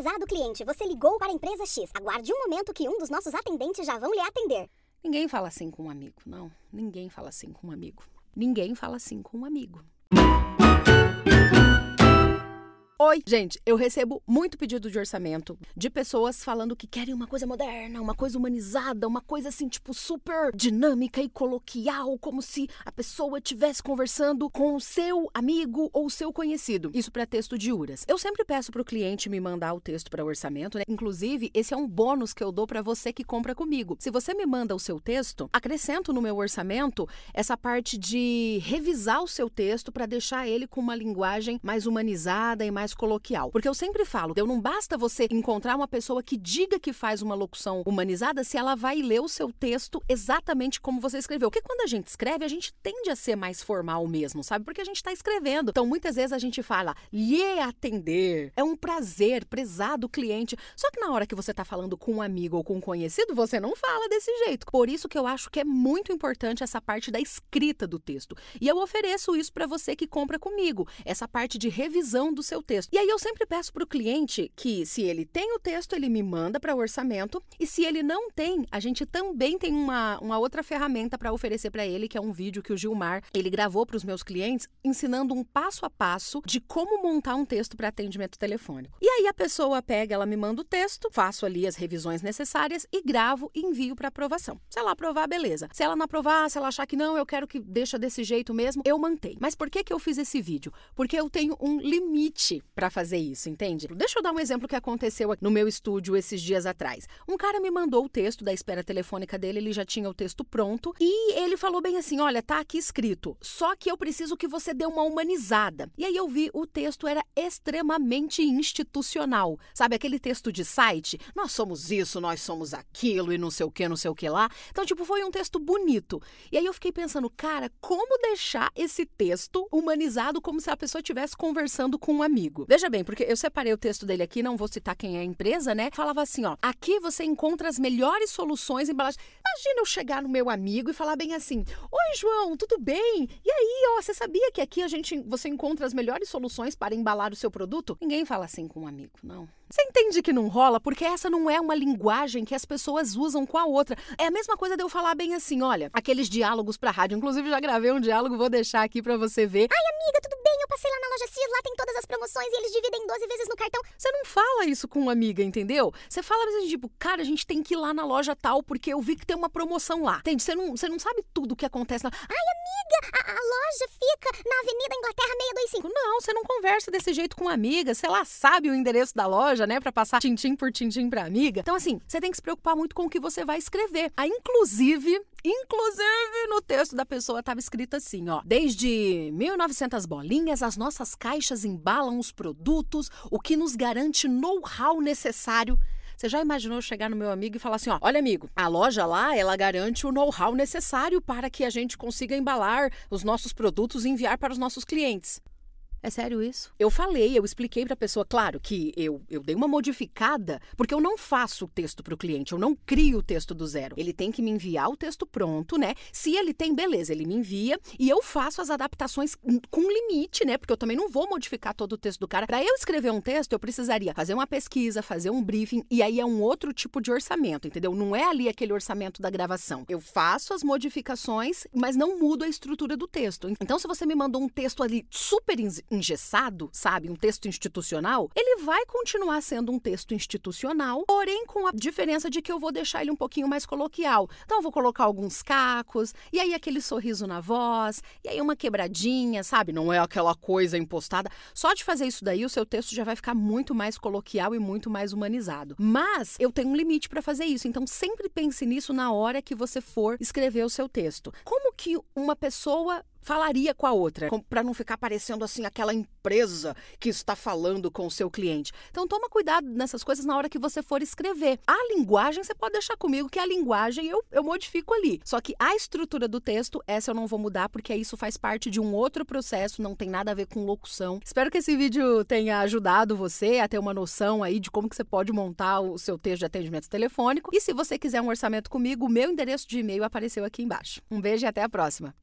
Prezado cliente, você ligou para a empresa X. Aguarde um momento que um dos nossos atendentes já vão lhe atender. Ninguém fala assim com um amigo, não. Ninguém fala assim com um amigo. Ninguém fala assim com um amigo. Oi, gente, eu recebo muito pedido de orçamento de pessoas falando que querem uma coisa moderna, uma coisa humanizada, uma coisa assim, tipo, super dinâmica e coloquial, como se a pessoa estivesse conversando com o seu amigo ou o seu conhecido. Isso para texto de URAS. Eu sempre peço pro cliente me mandar o texto para orçamento, né? Inclusive, esse é um bônus que eu dou para você que compra comigo. Se você me manda o seu texto, acrescento no meu orçamento essa parte de revisar o seu texto para deixar ele com uma linguagem mais humanizada e mais coloquial. Porque eu sempre falo, não basta você encontrar uma pessoa que diga que faz uma locução humanizada se ela vai ler o seu texto exatamente como você escreveu. Porque quando a gente escreve, a gente tende a ser mais formal mesmo, sabe? Porque a gente está escrevendo. Então, muitas vezes a gente fala, lhe atender, é um prazer, prezado cliente. Só que na hora que você está falando com um amigo ou com um conhecido, você não fala desse jeito. Por isso que eu acho que é muito importante essa parte da escrita do texto. E eu ofereço isso para você que compra comigo, essa parte de revisão do seu texto. E aí eu sempre peço para o cliente que, se ele tem o texto, ele me manda para o orçamento, e se ele não tem, a gente também tem uma outra ferramenta para oferecer para ele, que é um vídeo que o Gilmar, ele gravou para os meus clientes, ensinando um passo a passo de como montar um texto para atendimento telefônico. E aí a pessoa pega, ela me manda o texto, faço ali as revisões necessárias e gravo e envio para aprovação. Se ela aprovar, beleza. Se ela não aprovar, se ela achar que não, eu quero que deixa desse jeito mesmo, eu mantenho. Mas por que eu fiz esse vídeo? Porque eu tenho um limite para fazer isso, entende? Deixa eu dar um exemplo que aconteceu no meu estúdio esses dias atrás. Um cara me mandou o texto da espera telefônica dele, ele já tinha o texto pronto, e ele falou bem assim, olha, tá aqui escrito, só que eu preciso que você dê uma humanizada. E aí eu vi, o texto era extremamente institucional, sabe? Aquele texto de site, nós somos isso, nós somos aquilo, e não sei o que lá. Então, tipo, foi um texto bonito. E aí eu fiquei pensando, cara, como deixar esse texto humanizado como se a pessoa estivesse conversando com um amigo? Veja bem, porque eu separei o texto dele aqui, não vou citar quem é a empresa, né? Falava assim, ó, aqui você encontra as melhores soluções em embalagem. Imagina eu chegar no meu amigo e falar bem assim, oi, João, tudo bem? E aí, ó, você sabia que aqui você encontra as melhores soluções para embalar o seu produto? Ninguém fala assim com um amigo, não. Você entende que não rola? Porque essa não é uma linguagem que as pessoas usam com a outra. É a mesma coisa de eu falar bem assim, olha, aqueles diálogos pra rádio. Inclusive, já gravei um diálogo, vou deixar aqui pra você ver. Ai, amiga, tudo bem? Eu passei lá na loja X, lá tem todas as promoções e eles dividem 12 vezes no cartão. Você não fala isso com uma amiga, entendeu? Você fala assim, tipo, cara, a gente tem que ir lá na loja tal porque eu vi que tem uma promoção lá. Entende? Você não sabe tudo o que acontece lá. Ai, amiga, a loja fica na Avenida Inglaterra 625. Não, você não conversa desse jeito com uma amiga. Sei lá, sabe o endereço da loja, né? Pra passar tintim por tintim pra amiga. Então, assim, você tem que se preocupar muito com o que você vai escrever. Inclusive, no texto da pessoa estava escrito assim, ó. Desde 1900 bolinhas, as nossas caixas embalam os produtos, o que nos garante know-how necessário. Você já imaginou chegar no meu amigo e falar assim, ó, olha, amigo, a loja lá, ela garante o know-how necessário para que a gente consiga embalar os nossos produtos e enviar para os nossos clientes. É sério isso? Eu expliquei pra pessoa, claro que eu dei uma modificada, porque eu não faço o texto pro cliente, eu não crio o texto do zero. Ele tem que me enviar o texto pronto, né? Se ele tem, beleza, ele me envia e eu faço as adaptações com limite, né? Porque eu também não vou modificar todo o texto do cara. Pra eu escrever um texto, eu precisaria fazer uma pesquisa, fazer um briefing, e aí é um outro tipo de orçamento, entendeu? Não é ali aquele orçamento da gravação. Eu faço as modificações, mas não mudo a estrutura do texto. Então, se você me mandou um texto ali super engessado, sabe, um texto institucional, ele vai continuar sendo um texto institucional, porém com a diferença de que eu vou deixar ele um pouquinho mais coloquial. Então eu vou colocar alguns cacos, e aí aquele sorriso na voz, e aí uma quebradinha, sabe, não é aquela coisa impostada. Só de fazer isso daí, o seu texto já vai ficar muito mais coloquial e muito mais humanizado. Mas eu tenho um limite para fazer isso, então sempre pense nisso na hora que você for escrever o seu texto. Como que uma pessoa falaria com a outra, para não ficar parecendo assim aquela empresa que está falando com o seu cliente? Então toma cuidado nessas coisas na hora que você for escrever. A linguagem você pode deixar comigo, que a linguagem eu modifico ali. Só que a estrutura do texto, essa eu não vou mudar, porque isso faz parte de um outro processo, não tem nada a ver com locução. Espero que esse vídeo tenha ajudado você a ter uma noção aí de como que você pode montar o seu texto de atendimento telefônico. E se você quiser um orçamento comigo, o meu endereço de e-mail apareceu aqui embaixo. Um beijo e até a próxima!